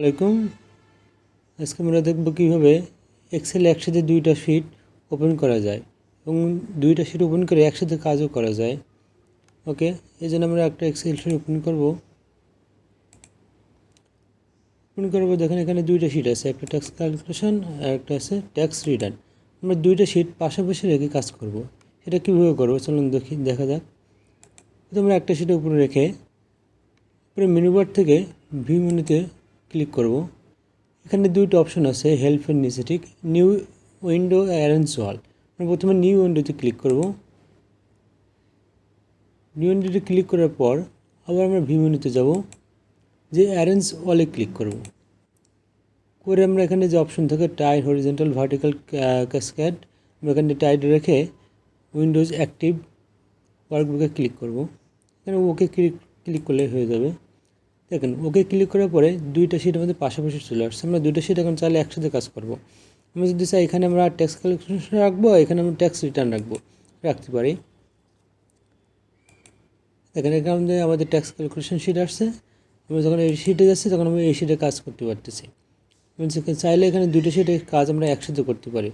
আসসালামাইকুম। আজকে আমরা দেখব কীভাবে এক্সেলে একসাথে দুইটা শিট ওপেন করা যায় এবং দুইটা শিট ওপেন করে একসাথে কাজও করা যায়। ওকে, এই জন্য আমরা একটা এক্সেল শিট ওপেন করব। দেখেন এখানে দুইটা শিট আছে, একটা ট্যাক্স ক্যালকুলেশন আর একটা আছে ট্যাক্স রিটার্ন। আমরা দুইটা শিট পাশাপাশি রেখে কাজ করব। সেটা কীভাবে করবো চলুন দেখা যাক। আমরা একটা শিটের উপরে রেখে পরে মেনু বার থেকে ভিউ মেনুতে ক্লিক করব। এখানে দুইটা অপশন আছে, হেল্প এর নিচে ঠিক নিউ উইন্ডো অ্যারেঞ্জ ওয়াল। আমরা প্রথমে নিউ উইন্ডোতে ক্লিক করব। নিউ উইন্ডোতে ক্লিক করার পর আবার আমরা ভিউ মেনুতে যাব, যে অ্যারেঞ্জ ওয়ালে ক্লিক করব। করে আমরা এখানে যে অপশন থাকে টাই হরিজন্টাল ভার্টিক্যাল ক্যাসকেড, আমরা এখানে টাইড রেখে উইন্ডোজ অ্যাক্টিভ ওয়ার্কবুকে ক্লিক করব। এখানে ওকে ক্লিক করলে হয়ে যাবে। দেখেন ওকে ক্লিক করার পরে দুইটা শিট আমাদের পাশাপাশি চলে আসছে। আমরা দুইটা শিট এখন চাইলে একসাথে কাজ করব। আমরা যদি চাই এখানে আমরা ট্যাক্স ক্যালকুলেশন রাখবো, এখানে আমরা ট্যাক্স রিটার্ন রাখতে পারি। এখানে আমাদের ট্যাক্স ক্যালকুলেশন শিট আসছে। আমরা যখন এই শিটে যাচ্ছি তখন আমরা এই শিটে কাজ করতে পারতেছি। চাইলে এখানে দুইটা শিটে কাজ আমরা একসাথে করতে পারি।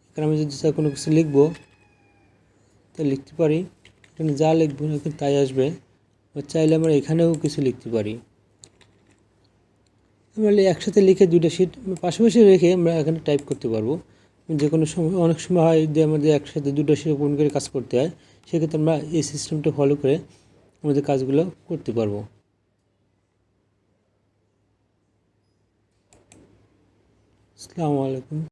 এখানে আমি যদি চাই কোনো কিছু লিখবো তা লিখতে পারি, এখানে যা লিখবো তাই আসবে। চাইলে আমরা এখানেও কিছু লিখতে পারি। আমরা একসাথে লিখে দুইটা শিট পাশাপাশি রেখে আমরা এখানে টাইপ করতে পারবো। যে কোনো সময় অনেক সময় হয় যে আমাদের একসাথে দুটো শিট ওপেন করে কাজ করতে হয়, সেক্ষেত্রে আমরা এই সিস্টেমটা ফলো করে আমাদের কাজগুলো করতে পারবো। আসসালামু আলাইকুম।